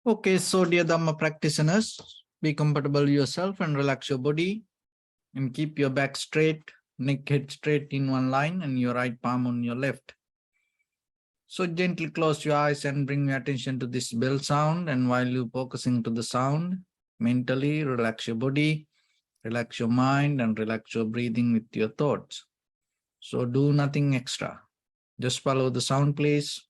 Okay, so dear Dharma practitioners, be comfortable yourself and relax your body and keep your back straight, neck head straight in one line and your right palm on your left. So gently close your eyes and bring your attention to this bell sound, and while you're focusing to the sound, mentally relax your body, relax your mind and relax your breathing with your thoughts. So do nothing extra. Just follow the sound, please.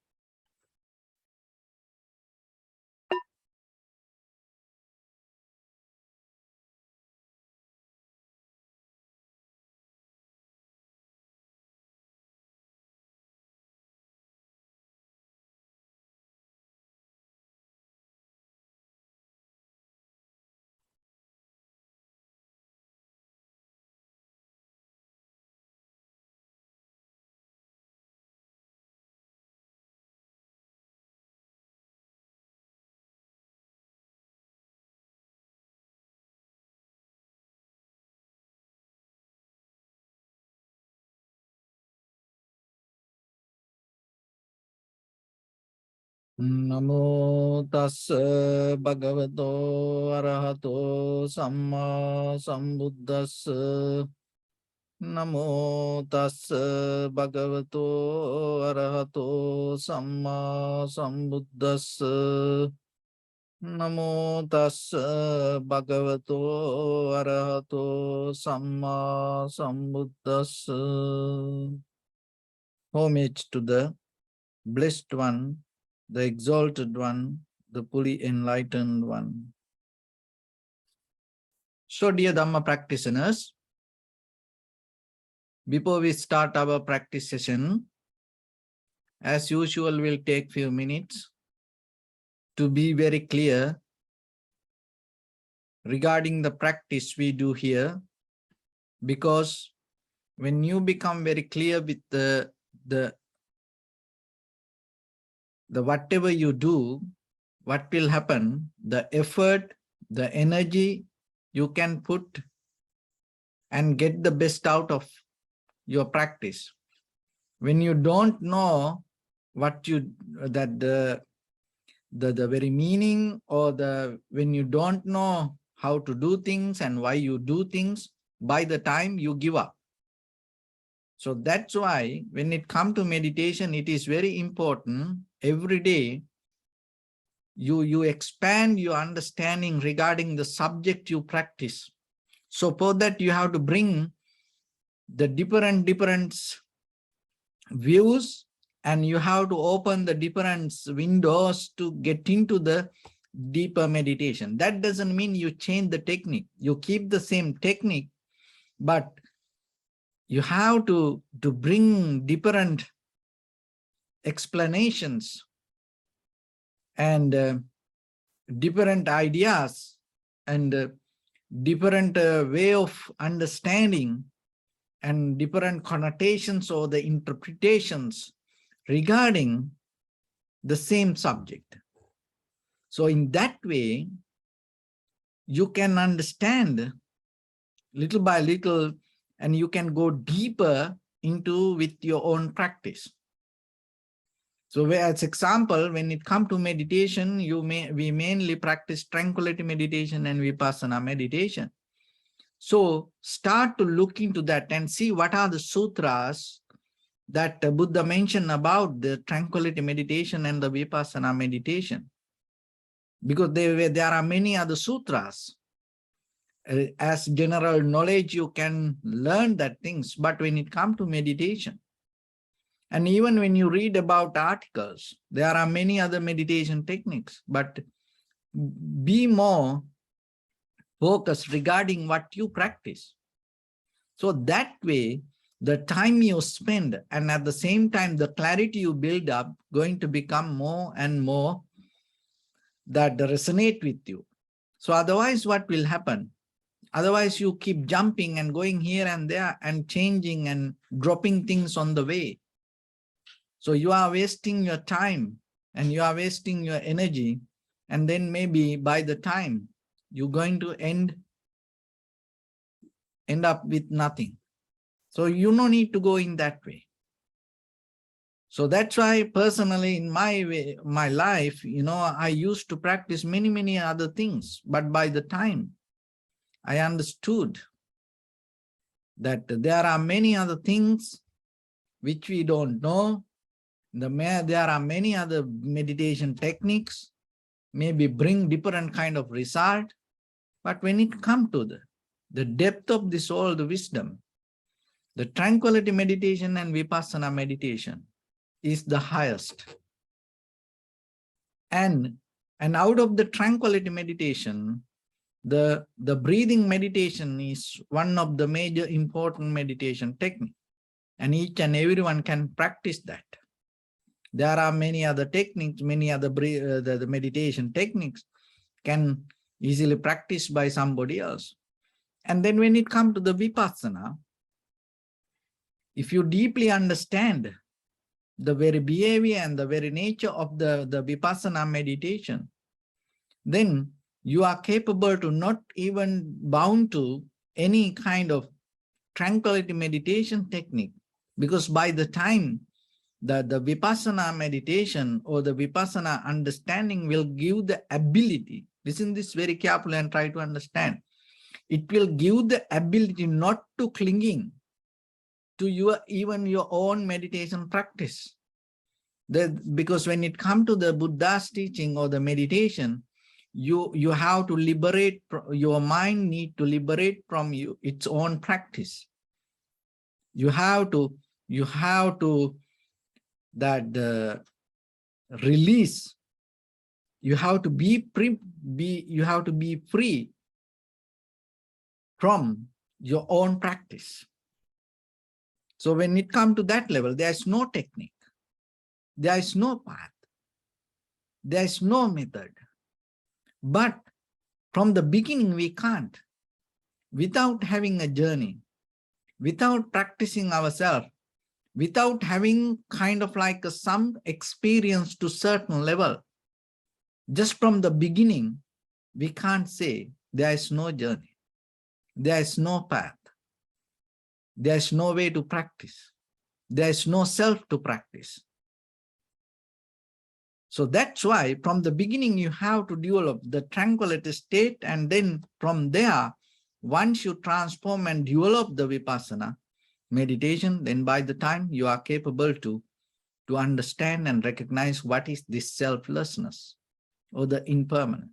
Namo tassa bhagavato arahato samma sambuddhassa. Namo tassa bhagavato arahato samma sambuddhassa. Namo tassa bhagavato arahato samma sambuddhassa. Homage to the Blessed One, the Exalted One, the fully enlightened One. So, dear Dhamma practitioners, before we start our practice session, as usual, we'll take few minutes to be very clear regarding the practice we do here, because when you become very clear with the whatever you do, what will happen, the effort, the energy you can put and get the best out of your practice. When you don't know what you, that the very meaning, or when you don't know how to do things and why you do things, by the time you give up. So that's why when it comes to meditation, it is very important every day you expand your understanding regarding the subject you practice. So for that, you have to bring the different views, and you have to open the different windows to get into the deeper meditation. That doesn't mean you change the technique. You keep the same technique, but you have to bring different explanations and different ideas and different way of understanding and different connotations or the interpretations regarding the same subject. So in that way, you can understand little by little, and you can go deeper into with your own practice. So as example, when it comes to meditation, we mainly practice tranquility meditation and vipassana meditation. So start to look into that and see what are the sutras that Buddha mentioned about the tranquility meditation and the vipassana meditation. Because there are many other sutras. As general knowledge, you can learn that things, but when it comes to meditation, and even when you read about articles, there are many other meditation techniques, but be more focused regarding what you practice. So that way, the time you spend and at the same time, the clarity you build up going to become more and more that resonate with you. So otherwise, what will happen? Otherwise, you keep jumping and going here and there and changing and dropping things on the way. So you are wasting your time and you are wasting your energy. And then maybe by the time you're going to end up with nothing. So you no need to go in that way. So that's why personally in my life, I used to practice many other things. But by the time I understood that there are many other things which we don't know, there are many other meditation techniques, maybe bring different kind of result. But when it comes to the depth of this all the wisdom, the tranquility meditation and vipassana meditation is the highest. And out of the tranquility meditation, the breathing meditation is one of the major important meditation technique. And each and everyone can practice that. There are many other techniques, many other the meditation techniques can easily practiced by somebody else. And then when it comes to the vipassana, if you deeply understand the very behavior and the very nature of the vipassana meditation, then you are capable to not even bound to any kind of tranquility meditation technique, because by the time the vipassana meditation or the vipassana understanding will give the ability, listen this very carefully and try to understand, it will give the ability not to clinging to even your own meditation practice. Because when it comes to the Buddha's teaching or the meditation, you have to liberate, your mind need to liberate from its own practice. You have to that release. You have to be free from your own practice. So when it comes to that level, there is no technique, there is no path, there is no method. But from the beginning, we can't, without having a journey, without practicing ourselves, without having kind of like some experience to certain level, just from the beginning, we can't say there is no journey, there is no path, there is no way to practice, there is no self to practice. So that's why from the beginning you have to develop the tranquility state, and then from there, once you transform and develop the vipassana meditation, then by the time you are capable to understand and recognize what is this selflessness or the impermanent.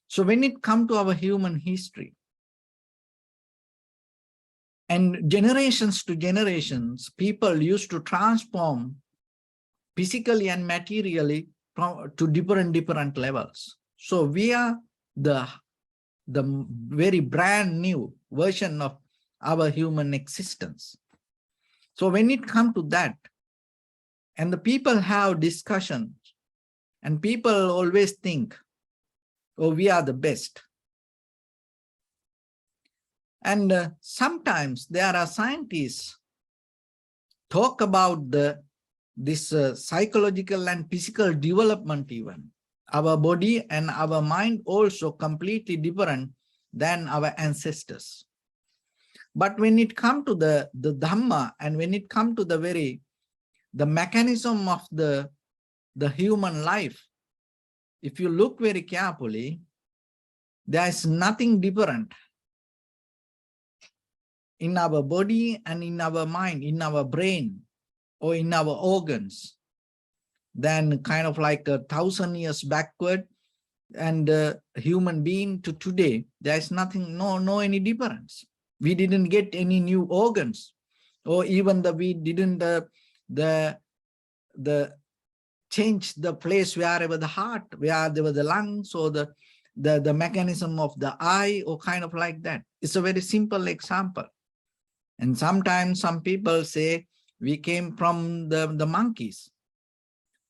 So when it comes to our human history, and generations to generations, people used to transform physically and materially to different levels. So we are the very brand new version of our human existence. So when it comes to that, and the people have discussions, and people always think, oh, we are the best. And sometimes there are scientists talk about this psychological and physical development even. Our body and our mind also completely different than our ancestors. But when it comes to the Dharma, and when it comes to the mechanism of the human life, if you look very carefully, there is nothing different in our body and in our mind, in our brain, or in our organs, than kind of like 1,000 years backward and human being to today. There is nothing, no any difference. We didn't get any new organs, or even we didn't the change the place wherever the heart, where there were the lungs, or the mechanism of the eye, or kind of like that. It's a very simple example. And sometimes some people say we came from the monkeys.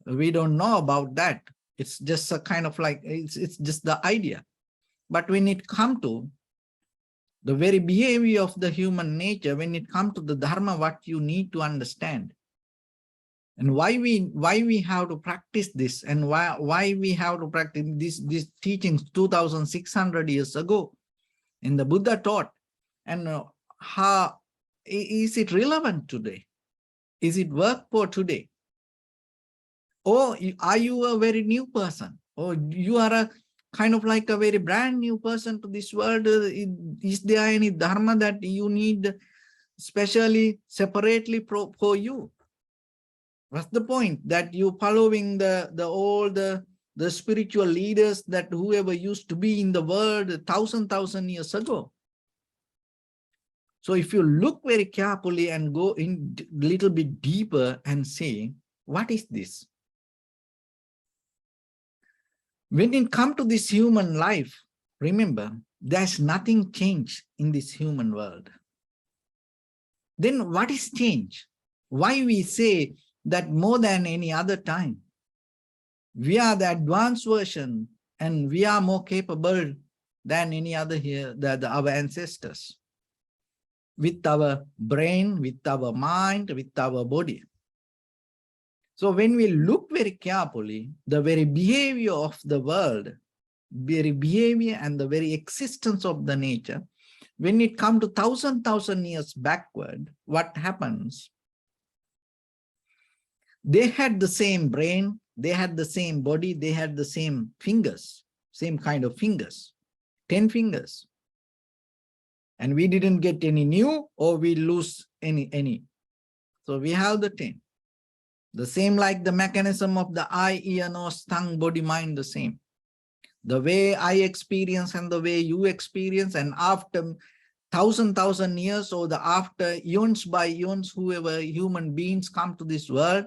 We don't know about that. It's just a kind of like, it's just the idea. But when it comes to the very behavior of the human nature, when it comes to the Dharma, what you need to understand, and why we have to practice this, and why we have to practice these teachings 2,600 years ago in the Buddha taught, and how is it relevant today? Is it work for today? Or are you a very new person? Or you are a kind of like a very brand new person to this world? Is there any dharma that you need specially, separately for you? What's the point? That you following the spiritual leaders that whoever used to be in the world thousand years ago. So if you look very carefully and go in a little bit deeper and say, what is this? When it comes to this human life, remember, there's nothing changed in this human world. Then what is change? Why we say that more than any other time? We are the advanced version and we are more capable than any other here, our ancestors. With our brain, with our mind, with our body. So when we look very carefully, the very behavior of the world, very behavior and the very existence of the nature, when it comes to thousand years backward, what happens? They had the same brain, they had the same body, they had the same fingers, same kind of fingers, 10 fingers. And we didn't get any new or we lose any. So we have the 10. The same like the mechanism of the eye, ear, nose, tongue, body, mind, the same. The way I experience and the way you experience, and after thousand years or the after eons by eons, whoever human beings come to this world,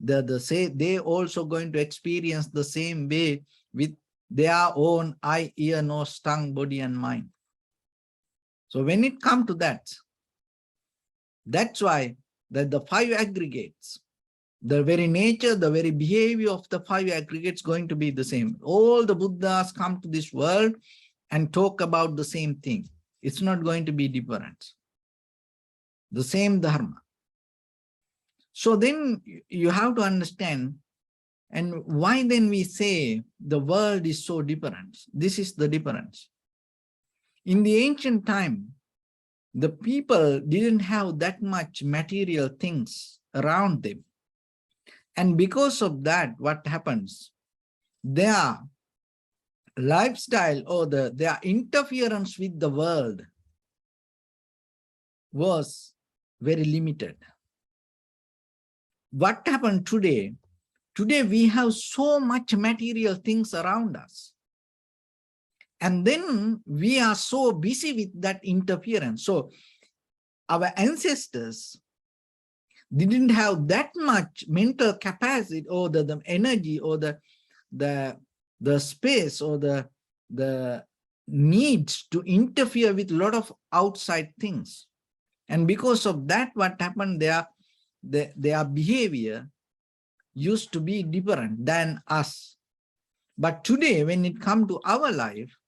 they also going to experience the same way with their own eye, ear, nose, tongue, body, and mind. So when it comes to that, that's why that the 5 aggregates, the very nature, the very behavior of the 5 aggregates going to be the same. All the Buddhas come to this world and talk about the same thing. It's not going to be different. The same Dharma. So then you have to understand, and why then we say the world is so different. This is the difference. In the ancient time, the people didn't have that much material things around them. And because of that, what happens? Their lifestyle or their interference with the world was very limited. What happened today? Today we have so much material things around us. And then we are so busy with that interference. So our ancestors didn't have that much mental capacity or the energy or the space or the needs to interfere with a lot of outside things. And because of that, what happened, their behavior used to be different than us. But today, when it comes to our life,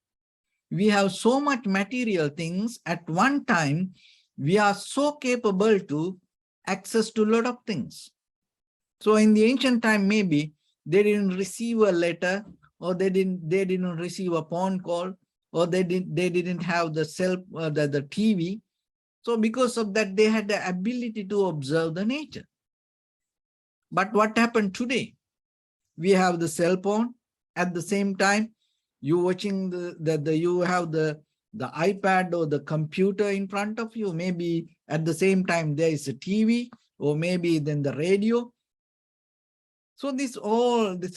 we have so much material things. At one time, we are so capable to access to a lot of things. So in the ancient time, maybe they didn't receive a letter, or they didn't receive a phone call, or they didn't have the the TV. So because of that, they had the ability to observe the nature. But what happened today? We have the cell phone. At the same time, you watching you have the iPad or the computer in front of you. Maybe at the same time there is a TV, or maybe then the radio. So this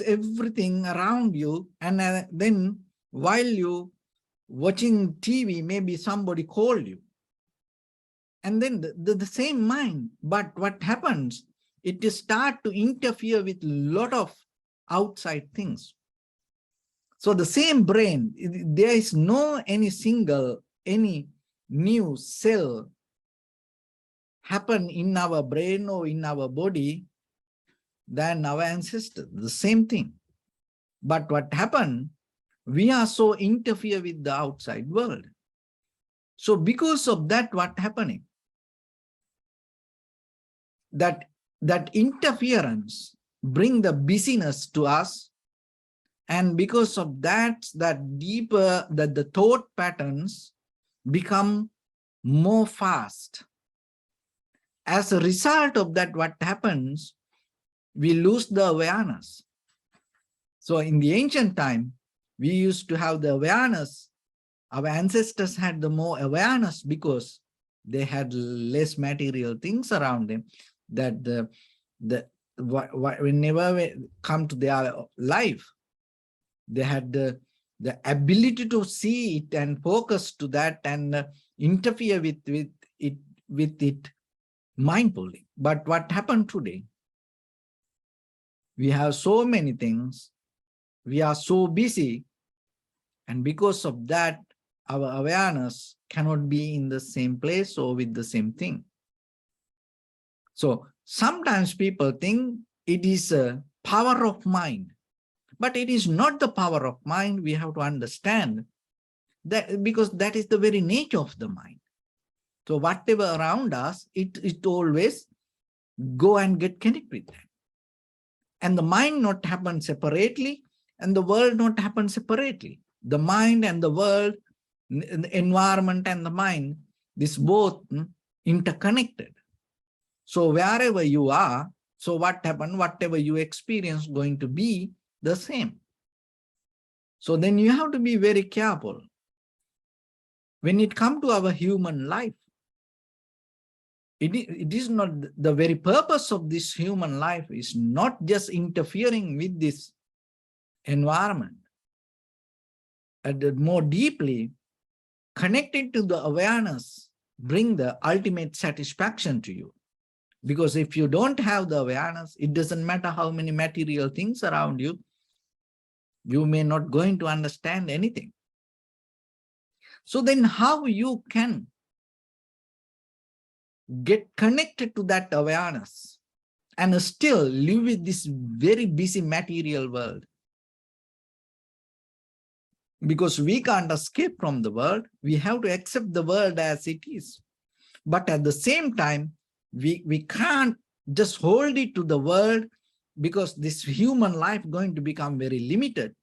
everything around you, and then while you watching TV, maybe somebody called you, and then the same mind. But what happens? It start to interfere with a lot of outside things. So the same brain, there is no any new cell happen in our brain or in our body than our ancestors, the same thing. But what happened, we are so interfere with the outside world. So because of that, what happening? That interference bring the busyness to us. And because of that, deeper, that the thought patterns become more fast. As a result of that, what happens? We lose the awareness. So in the ancient time, we used to have the awareness. Our ancestors had the more awareness because they had less material things around them, that whenever we come to their life, they had the ability to see it and focus to that and interfere with it mindfully. But what happened today? We have so many things. We are so busy, and because of that, our awareness cannot be in the same place or with the same thing. So sometimes people think it is a power of mind, but it is not the power of mind. We have to understand that, because that is the very nature of the mind. So whatever around us, it always go and get connected with that. And the mind not happen separately, and the world not happen separately. The mind and the world, the environment and the mind, this both interconnected. So wherever you are, so what happened, whatever you experience going to be the same. So then you have to be very careful. When it comes to our human life, it is not the very purpose of this human life is not just interfering with this environment, and more deeply connected to the awareness, bring the ultimate satisfaction to you. Because if you don't have the awareness, it doesn't matter how many material things around you, you may not going to understand anything. So then how you can get connected to that awareness and still live with this very busy material world? Because we can't escape from the world. We have to accept the world as it is. But at the same time, we can't just hold it to the world, because this human life going to become very limited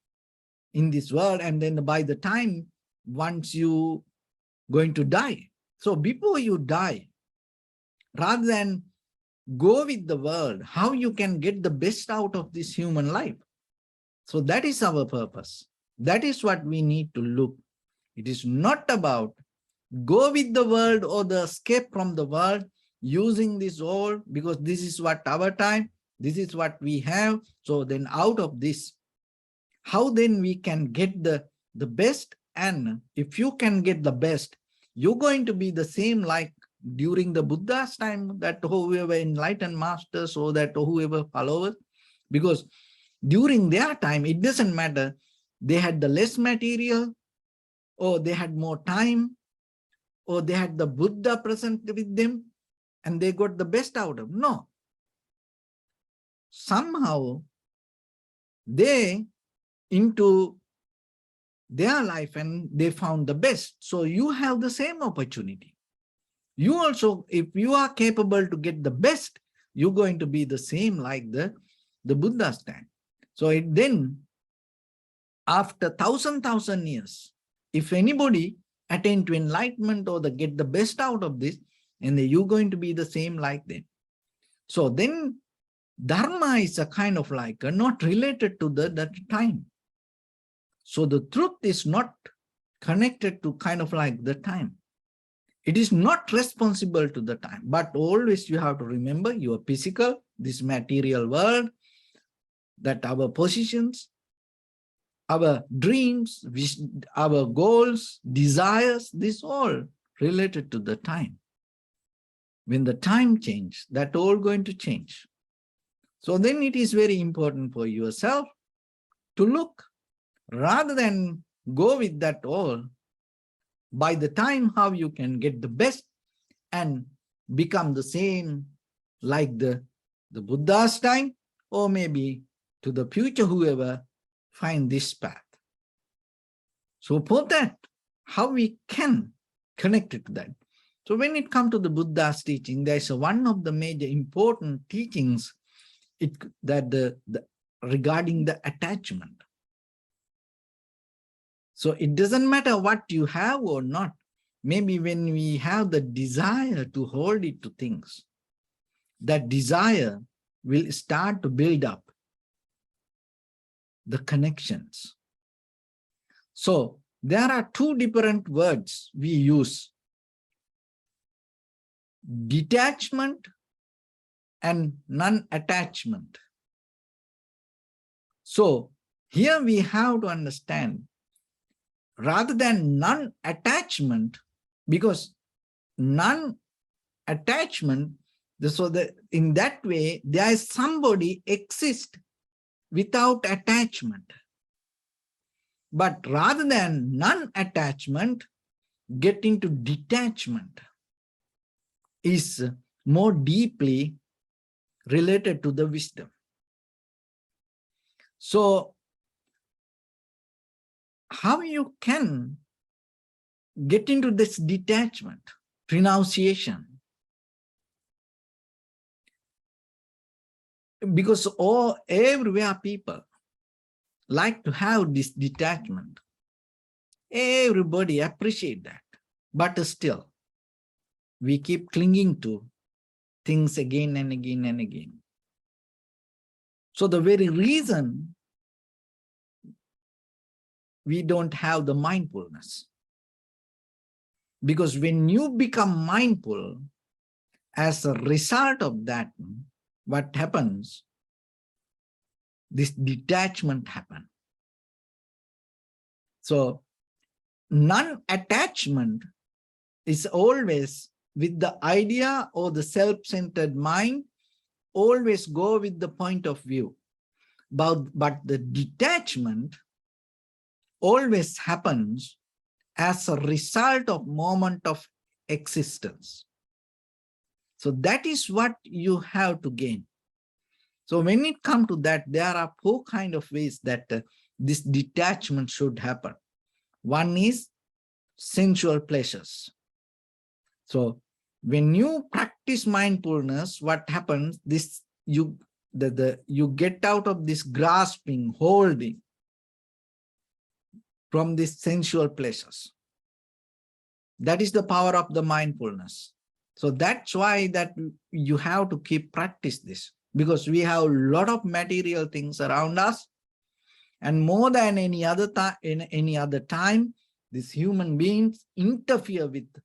in this world. And then by the time, once you going to die. So before you die, rather than go with the world, how you can get the best out of this human life. So that is our purpose. That is what we need to look. It is not about go with the world or the escape from the world, using this all because this is what our time, this is what we have. So then out of this, how then we can get the best? And if you can get the best, you're going to be the same like during the Buddha's time, that whoever enlightened masters or that whoever followers, because during their time, it doesn't matter, they had the less material, or they had more time, or they had the Buddha present with them, and they got the best out of. No. Somehow, they into their life and they found the best. So you have the same opportunity. You also, if you are capable to get the best, you're going to be the same like the Buddha's time. So then, after thousand years, if anybody attain to enlightenment or get the best out of this, and then you're going to be the same like them. So then Dharma is a kind of like not related to that time. So the truth is not connected to kind of like the time. It is not responsible to the time, but always you have to remember your physical, this material world, that our positions, our dreams, our goals, desires, this all related to the time. When the time changes, that all going to change. So then it is very important for yourself to look, rather than go with that all, by the time how you can get the best and become the same like the Buddha's time, or maybe to the future, whoever find this path. So for that, how we can connect it to that. So when it comes to the Buddha's teaching, there's one of the major important teachings regarding the attachment. So it doesn't matter what you have or not. Maybe when we have the desire to hold it to things, that desire will start to build up the connections. So there are two different words we use: detachment and non-attachment. So here we have to understand, rather than non-attachment, because non-attachment, so that in that way, there is somebody exist without attachment. But rather than non-attachment, get into detachment is more deeply related to the wisdom. So how you can get into this detachment, renunciation? Because everywhere people like to have this detachment. Everybody appreciate that. But still, we keep clinging to things again and again and again. So the very reason we don't have the mindfulness. Because when you become mindful, as a result of that, what happens? This detachment happens. So non-attachment is always with the idea or the self-centered mind, always go with the point of view. But the detachment always happens as a result of moment of existence. So that is what you have to gain. So when it comes to that, there are four kinds of ways that this detachment should happen. One is sensual pleasures. So when you practice mindfulness, what happens? You get out of this grasping, holding from these sensual pleasures. That is the power of the mindfulness. So that's why that you have to keep practice this, because we have a lot of material things around us, and more than any other time, in any other time, these human beings interfere with a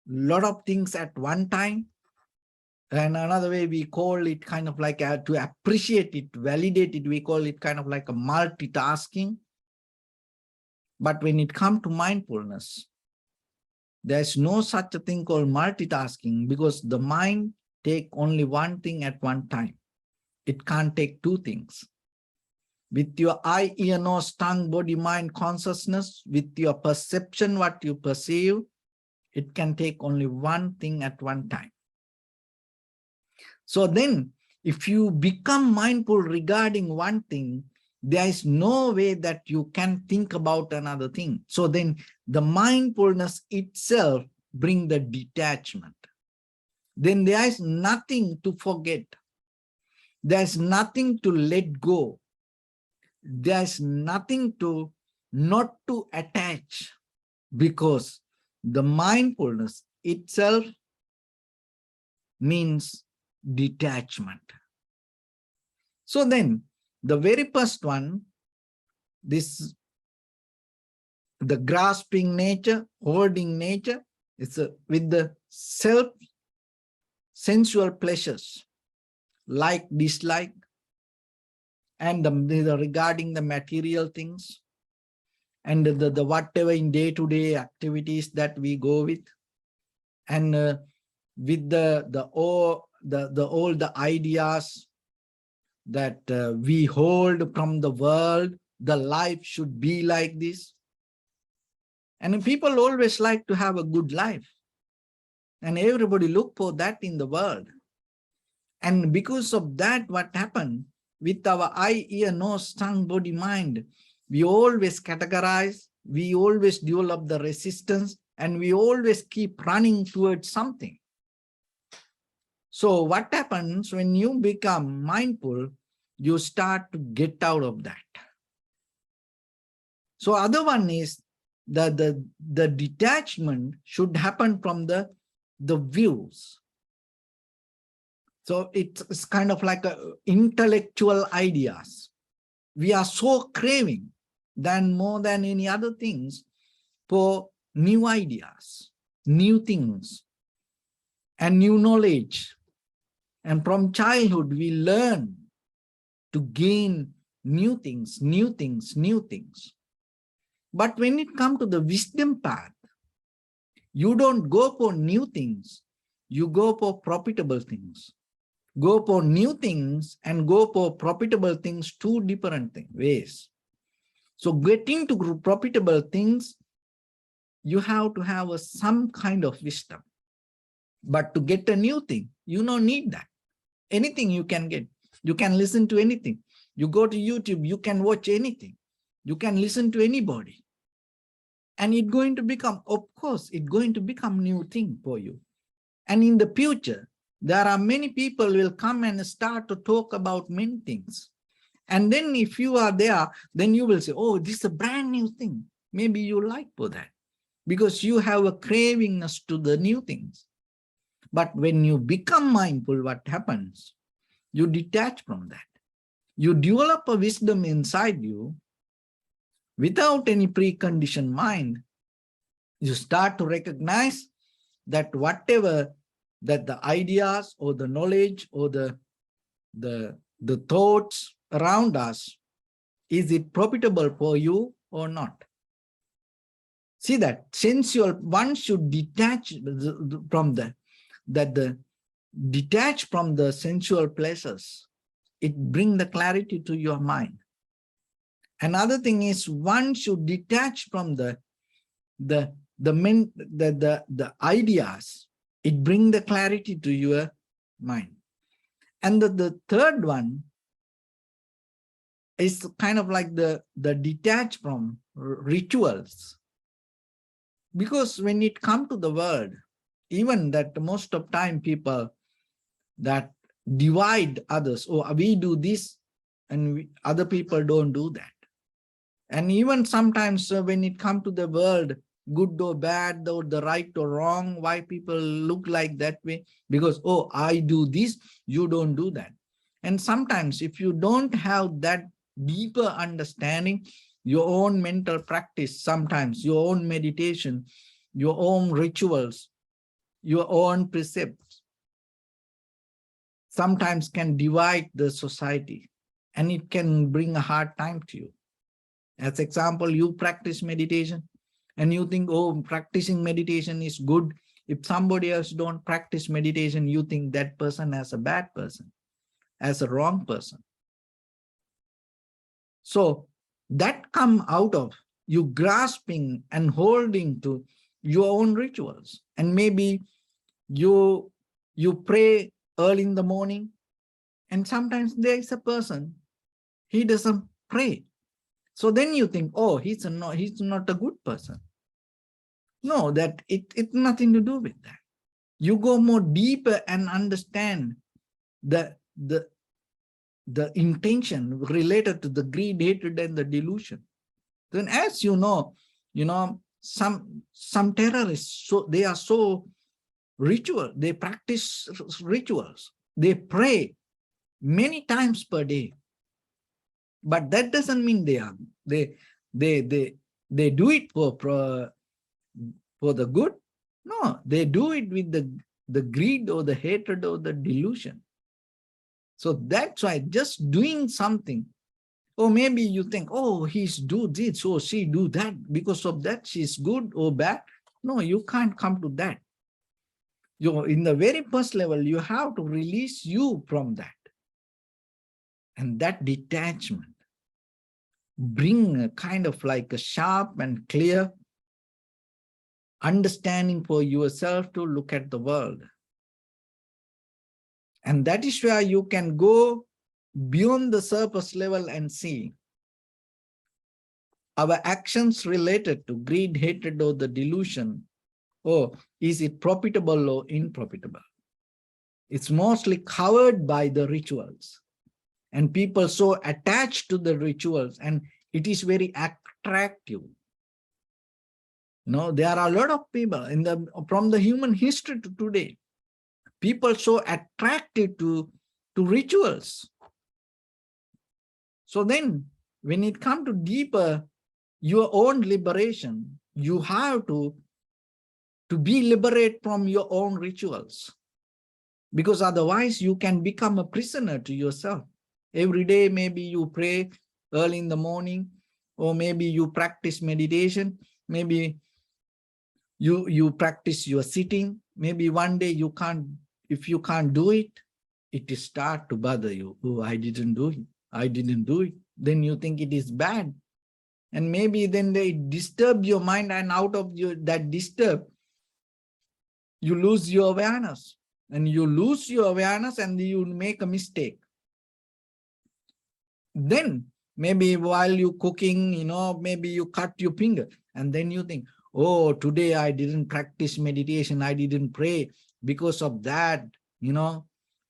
lot of things at one time. And another way we call it kind of like to appreciate it, validate it, we call it kind of like a multitasking. But when it comes to mindfulness, there's no such a thing called multitasking, because the mind takes only one thing at one time. It can't take two things. With your eye, ear, nose, tongue, body, mind, consciousness, with your perception, what you perceive, it can take only one thing at one time. So then, if you become mindful regarding one thing, there is no way that you can think about another thing. So then the mindfulness itself brings the detachment. Then there is nothing to forget. There's nothing to let go. There's nothing to not to attach, because the mindfulness itself means detachment. So then the very first one, the grasping nature, holding nature, it's with the sensual pleasures, like, dislike, and regarding the material things, and the whatever in day-to-day activities that we go with, and with all the ideas that we hold from the world, the life should be like this. And people always like to have a good life, and everybody look for that in the world. And because of that, what happened with our eye, ear, nose, tongue, body, mind, we always categorize, we always develop the resistance, and we always keep running towards something. So what happens when you become mindful? You start to get out of that. So other one is the detachment should happen from the views. So it's kind of like intellectual ideas. We are so craving than more than any other things for new ideas, new things, and new knowledge. And from childhood, we learn to gain new things, new things, new things. But when it comes to the wisdom path, you don't go for new things, you go for profitable things. Go for new things and go for profitable things, two different ways. So getting to profitable things, you have to have some kind of wisdom. But to get a new thing, you don't need that. Anything you can get. You can listen to anything. You go to YouTube, you can watch anything. You can listen to anybody. And it's going to become, of course, it's going to become new thing for you. And in the future, there are many people will come and start to talk about many things. And then if you are there, then you will say, oh, this is a brand new thing. Maybe you like for that because you have a cravingness to the new things. But when you become mindful, what happens? You detach from that. You develop a wisdom inside you without any preconditioned mind. You start to recognize that whatever that the ideas or the knowledge or the thoughts around us, is it profitable for you or not? See that sensual, one should detach from detach from the sensual pleasures. It brings the clarity to your mind. Another thing is one should detach from the ideas. It brings the clarity to your mind. And the third one is kind of like the detach from rituals. Because when it comes to the world, even that most of time people that divide others, oh, we do this and other people don't do that. And even sometimes when it comes to the world, good or bad, or the right or wrong, why people look like that way? Because, oh, I do this, you don't do that. And sometimes if you don't have that deeper understanding, your own mental practice, sometimes your own meditation, your own rituals, your own precepts, sometimes can divide the society and it can bring a hard time to you. As example, you practice meditation and you think, oh, practicing meditation is good. If somebody else don't practice meditation, you think that person as a bad person, as a wrong person. So that come out of you grasping and holding to your own rituals. And maybe you pray early in the morning, and sometimes there is a person, he doesn't pray. So then you think, oh, he's not a good person. No, that it's nothing to do with that. You go more deeper and understand the intention related to the greed, hatred, and the delusion. Then, as you know, some terrorists, so they are so ritual. They practice rituals. They pray many times per day. But that doesn't mean they do it for the good. No, they do it with the greed or the hatred or the delusion. So that's why just doing something, or maybe you think, oh, he's do this or she do that, because of that she's good or bad. No, you can't come to that. In the very first level, you have to release you from that. And that detachment bring a kind of like a sharp and clear understanding for yourself to look at the world. And that is where you can go beyond the surface level and see our actions related to greed, hatred, or the delusion. Oh, is it profitable or unprofitable? It's mostly covered by the rituals. And people so attached to the rituals, and it is very attractive. No, there are a lot of people from the human history to today. people so attracted to rituals. So then when it comes to deeper, your own liberation, you have to be liberated from your own rituals. Because otherwise you can become a prisoner to yourself. Every day, maybe you pray early in the morning, or maybe you practice meditation, maybe you practice your sitting. Maybe one day you can't, if you can't do it, it will start to bother you. Oh, I didn't do it. I didn't do it. Then you think it is bad. And maybe then they disturb your mind, and out of that disturb, you lose your awareness. And you lose your awareness and you make a mistake. Then maybe while you cooking, maybe you cut your finger, and then you think, oh, today I didn't practice meditation, I didn't pray, because of that,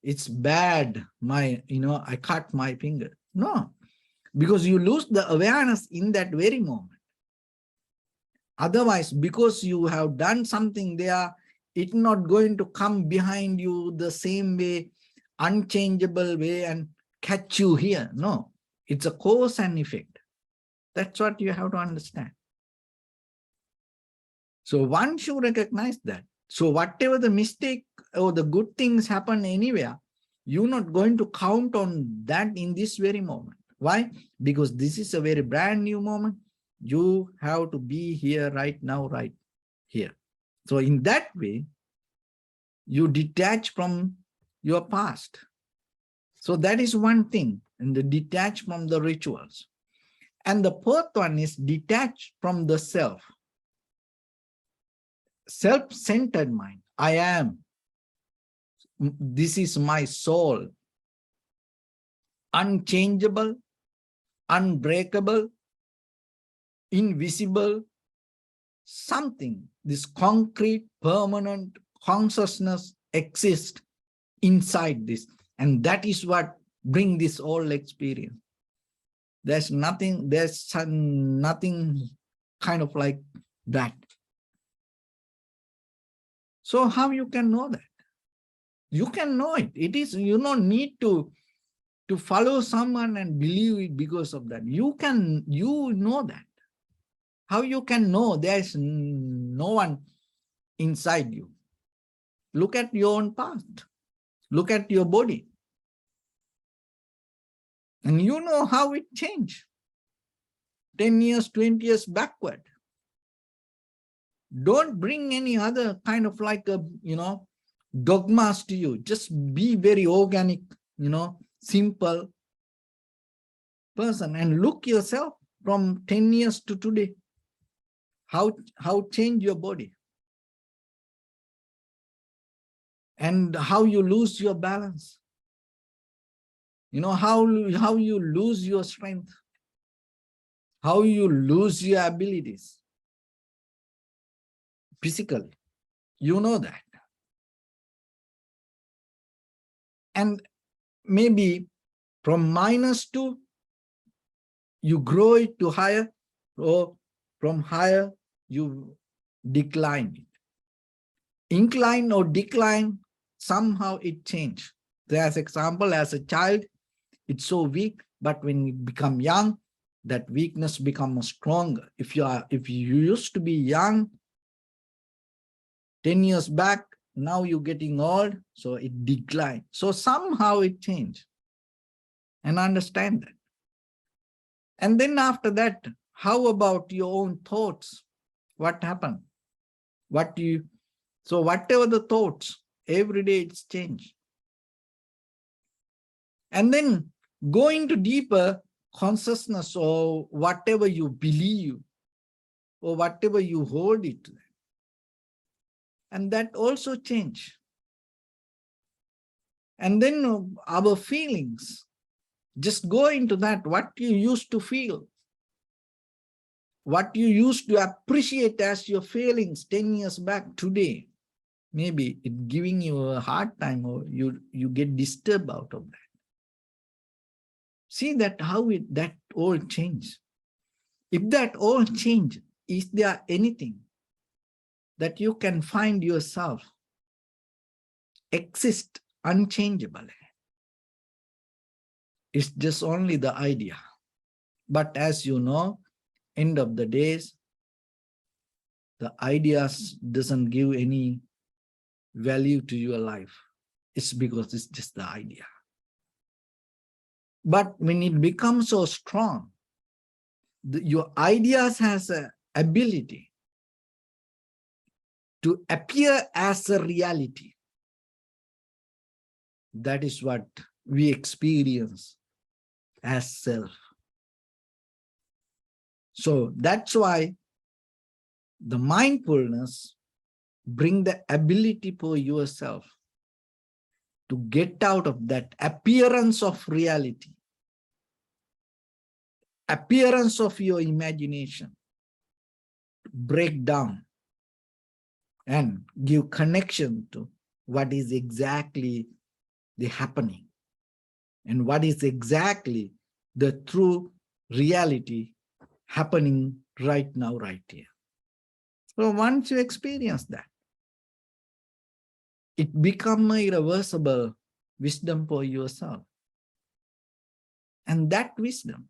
it's bad, I cut my finger. No, because you lose the awareness in that very moment. Otherwise, because you have done something there, it's not going to come behind you the same way, unchangeable way, and catch you here. No, it's a cause and effect. That's what you have to understand. So one should recognize that. So whatever the mistake or the good things happen anywhere, you're not going to count on that in this very moment. Why? Because this is a very brand new moment. You have to be here right now, right here. So in that way, you detach from your past. So that is one thing, and the detach from the rituals. And the fourth one is detach from the self. Self-centered mind. I am. This is my soul. Unchangeable, unbreakable, invisible, something. This concrete, permanent consciousness exists inside this. And that is what brings this whole experience. There's nothing kind of like that. So how you can know that? You can know it. It is, you don't need to follow someone and believe it because of that. You know that. How you can know? There's no one inside you. Look at your own past. Look at your body. And you know how it changed. 10 years, 20 years backward. Don't bring any other kind of like a, dogmas to you. Just be very organic, simple person, and look yourself from 10 years to today. How change your body, and how you lose your balance. How you lose your strength, how you lose your abilities physically. You know that. And maybe from -2, you grow it to higher, or from higher, you decline it. Incline or decline, somehow it changed. So as example, as a child, it's so weak, but when you become young, that weakness becomes stronger. If you used to be young 10 years back, now you're getting old, so it declined. So somehow it changed. And understand that. And then after that, how about your own thoughts? What happened? So whatever the thoughts, every day it's changed. And then go into deeper consciousness, or whatever you believe, or whatever you hold it. And that also change. And then our feelings, just go into that, what you used to feel, what you used to appreciate as your feelings 10 years back, today, maybe it's giving you a hard time, or you get disturbed out of that. See that how that all change. If that all change, is there anything that you can find yourself exist unchangeably. It's just only the idea. But as you know, end of the days, the ideas doesn't give any value to your life. It's because it's just the idea. But when it becomes so strong, your ideas has an ability to appear as a reality. That is what we experience as self. So that's why the mindfulness bring the ability for yourself to get out of that appearance of reality, appearance of your imagination, break down and give connection to what is exactly the happening and what is exactly the true reality happening right now, right here. So once you experience that, it becomes a irreversible wisdom for yourself. And that wisdom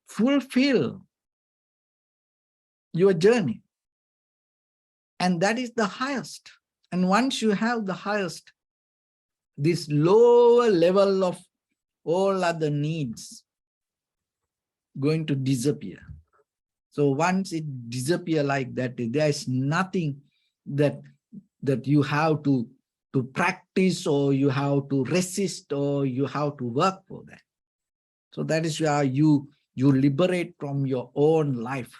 fulfill your journey. And that is the highest. And once you have the highest, this lower level of all other needs going to disappear. So once it disappear like that, there is nothing that you have to practice, or you have to resist, or you have to work for that. So that is where you liberate from your own life.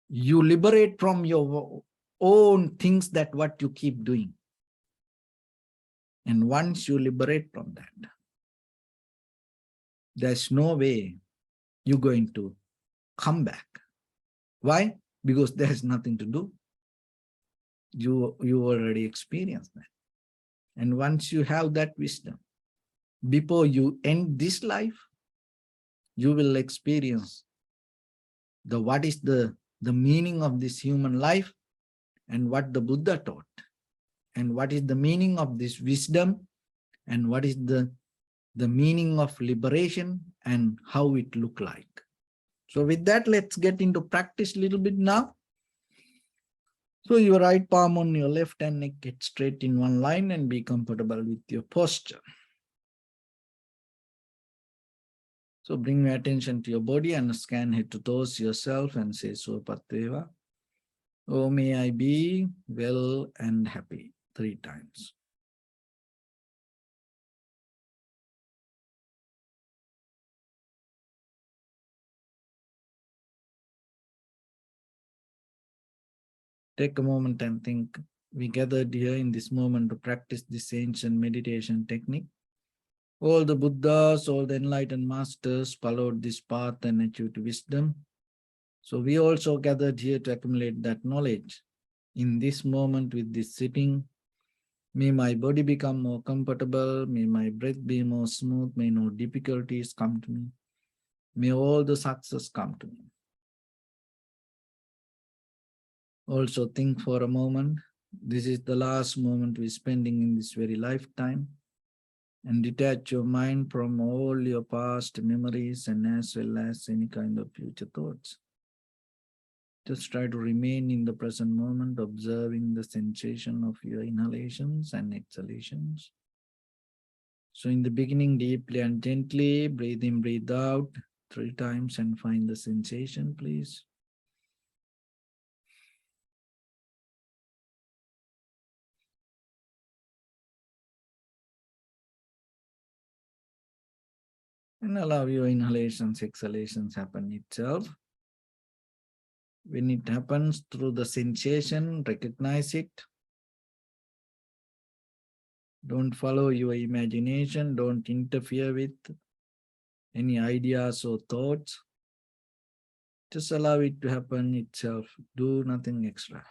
You liberate from your own things that what you keep doing. And once you liberate from that, there's no way you're going to come back. Why? Because there's nothing to do. You already experienced that. And once you have that wisdom, before you end this life, you will experience what is the meaning of this human life, and what the Buddha taught, and what is the meaning of this wisdom, and what is the meaning of liberation, and how it look like. So with that, let's get into practice a little bit now. So your right palm on your left hand neck, get straight in one line and be comfortable with your posture. So bring your attention to your body and scan head to toes yourself and say Sopatveva. Oh, may I be well and happy 3 times. Take a moment and think. We gathered here in this moment to practice this ancient meditation technique. All the Buddhas, all the enlightened masters followed this path and achieved wisdom. So we also gathered here to accumulate that knowledge. In this moment with this sitting, may my body become more comfortable, may my breath be more smooth, may no difficulties come to me, may all the success come to me. Also think for a moment, this is the last moment we're spending in this very lifetime, and detach your mind from all your past memories and as well as any kind of future thoughts. Just try to remain in the present moment, observing the sensation of your inhalations and exhalations. So in the beginning, deeply and gently, breathe in, breathe out 3 times and find the sensation, please. And allow your inhalations, exhalations happen itself. When it happens through the sensation, recognize it. Don't follow your imagination. Don't interfere with any ideas or thoughts. Just allow it to happen itself. Do nothing extra.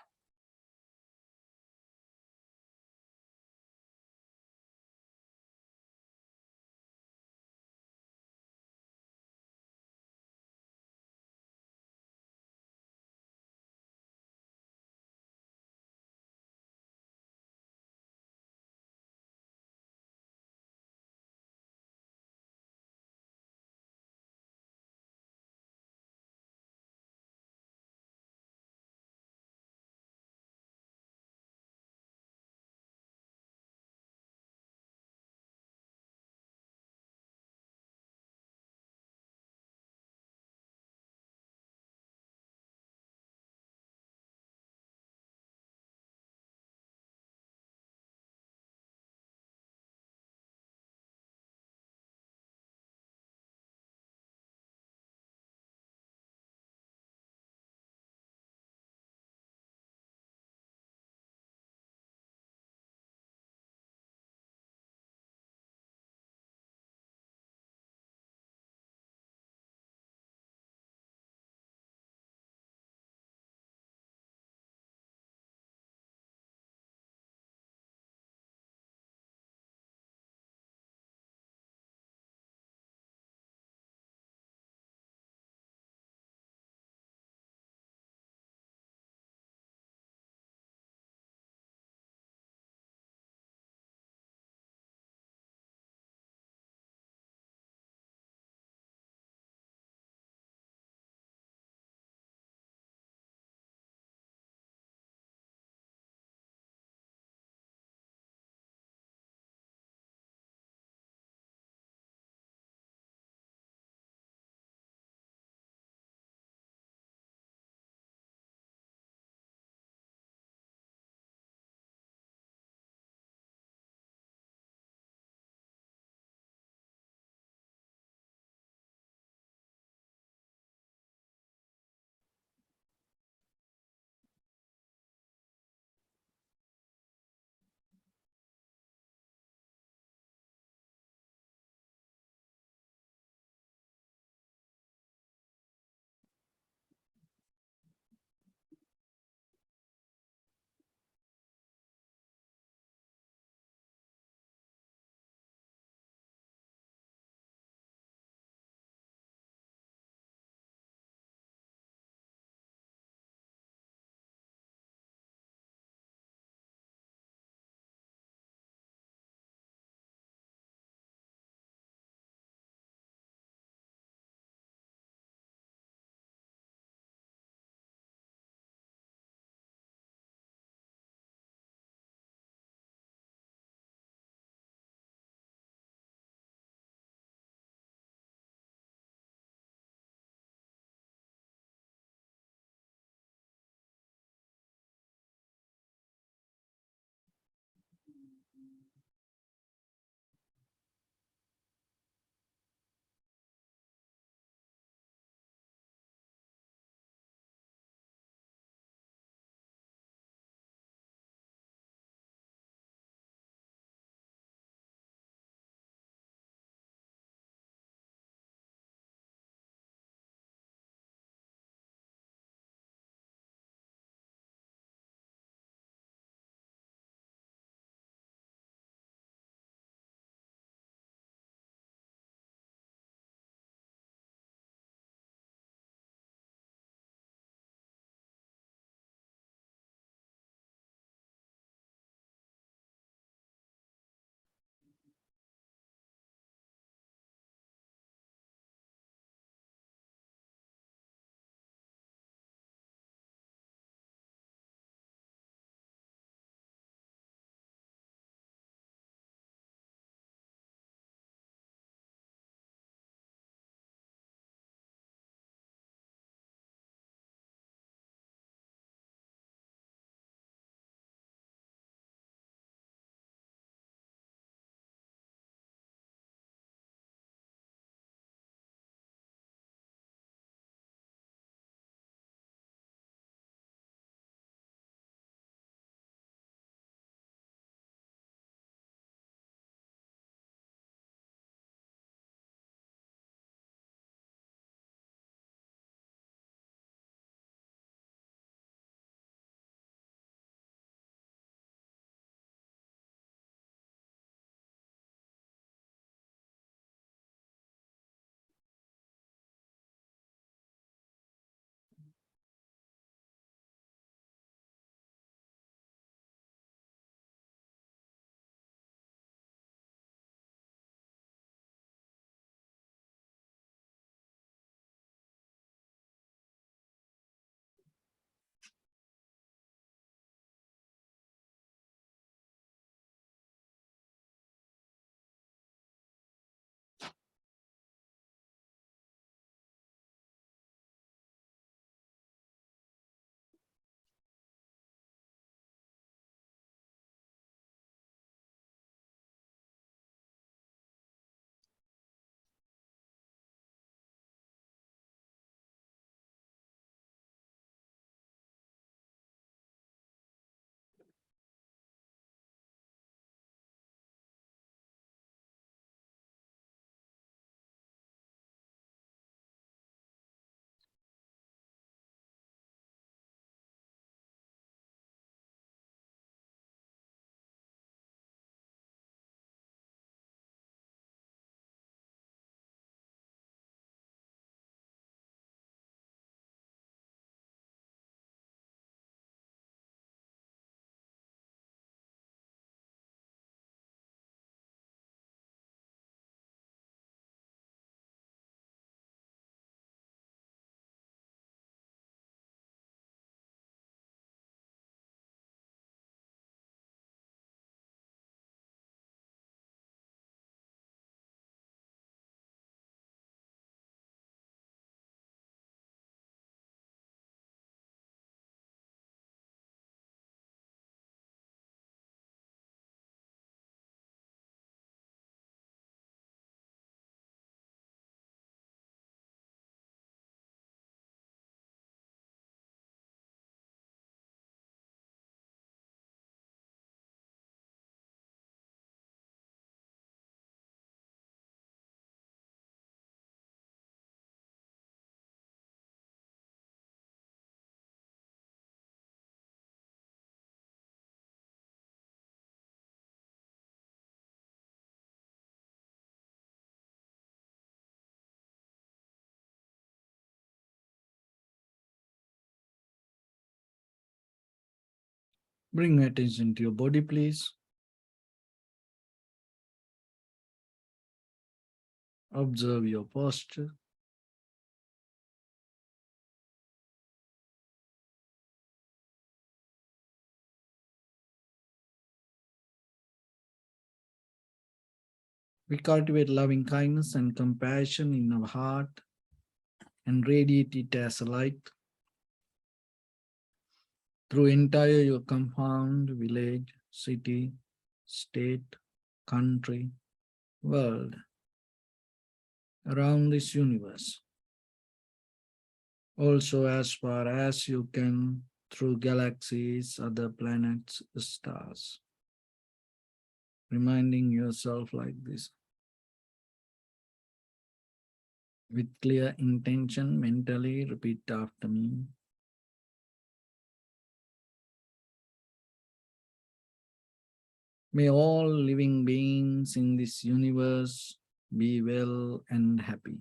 Bring attention to your body, please. Observe your posture. We cultivate loving kindness and compassion in our heart and radiate it as a light through entire your compound, village, city, state, country, world, around this universe. Also, as far as you can, through galaxies, other planets, stars. Reminding yourself like this. With clear intention, mentally repeat after me. May all living beings in this universe be well and happy.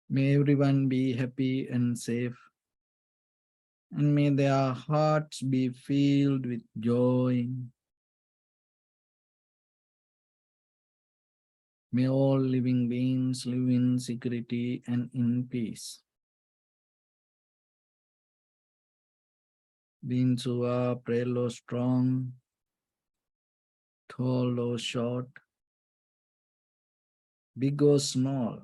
May everyone be happy and safe. And may their hearts be filled with joy. May all living beings live in security and in peace. Beings who are frail or strong, tall or short, big or small,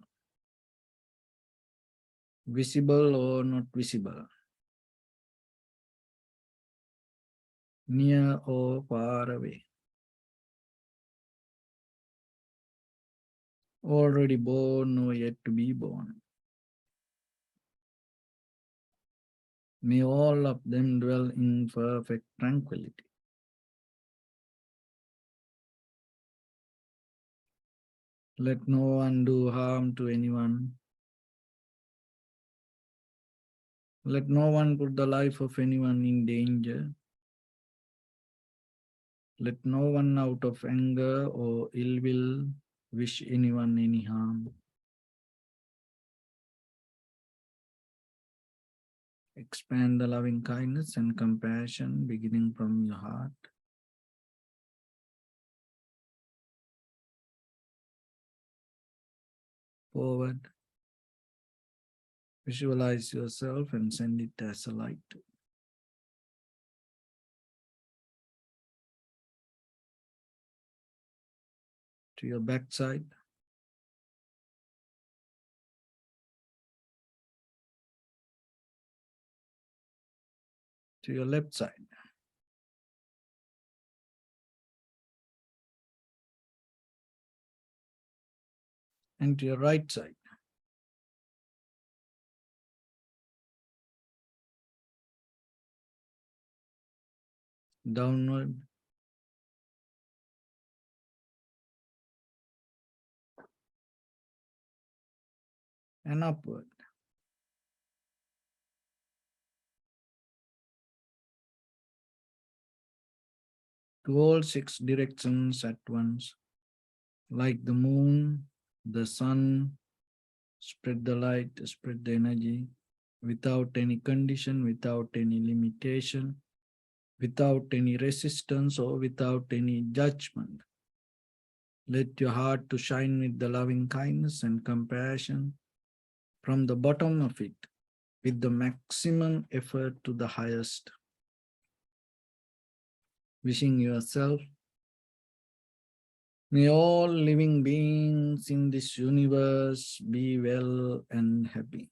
visible or not visible, near or far away, already born or yet to be born. May all of them dwell in perfect tranquility. Let no one do harm to anyone. Let no one put the life of anyone in danger. Let no one out of anger or ill will wish anyone any harm. Expand the loving kindness and compassion beginning from your heart. Forward. Visualize yourself and send it as a light. To your backside. To your left side. And to your right side. Downward. And upward. To all 6 directions at once. Like the moon, the sun, spread the light, spread the energy, without any condition, without any limitation, without any resistance or without any judgment. Let your heart to shine with the loving kindness and compassion from the bottom of it, with the maximum effort to the highest. Wishing yourself, may all living beings in this universe be well and happy.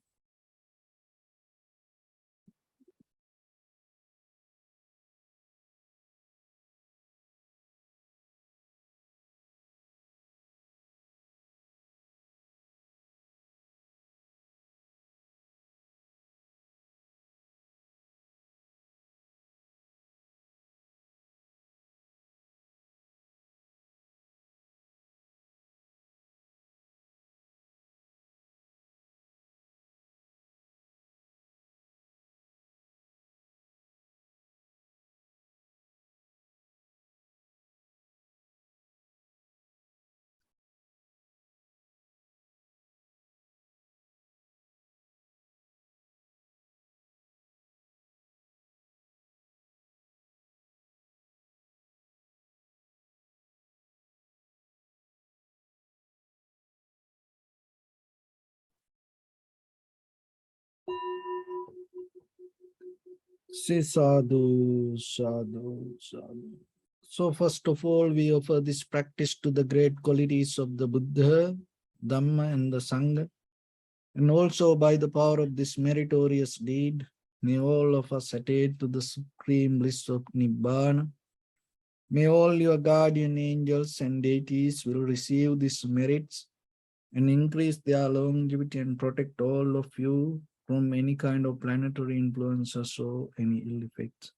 Say sadhu, sadhu, sadhu. So first of all, we offer this practice to the great qualities of the Buddha, Dhamma and the Sangha. And also by the power of this meritorious deed, may all of us attain to the supreme bliss of Nibbana. May all your guardian angels and deities will receive these merits and increase their longevity and protect all of you from any kind of planetary influences or any ill effects.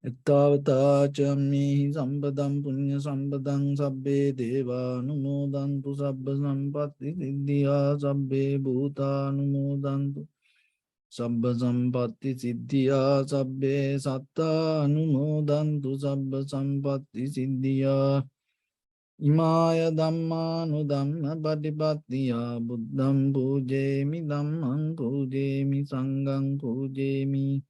Ettavata chammi sambadam punya sambadam sabbe deva numodantu sabba sampatti siddhya sabbe bhuta numodantu sabba sampatti siddhya sabbe satta numodantu sabba sampatti siddhya Imaya dhammanu dhamma patipattiya buddham pujemi dhammam pujemi sangham pujemi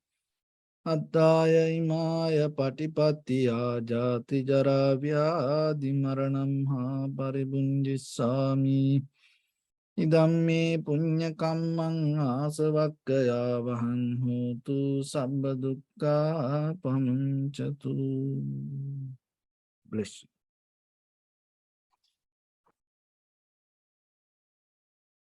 Attaya imaya patipattiya jati jara vyadi maranam ha paribunjissami Idamme punya kammang asavakkaya vahan hotu sabba dukkha pamunchatu. Bless you.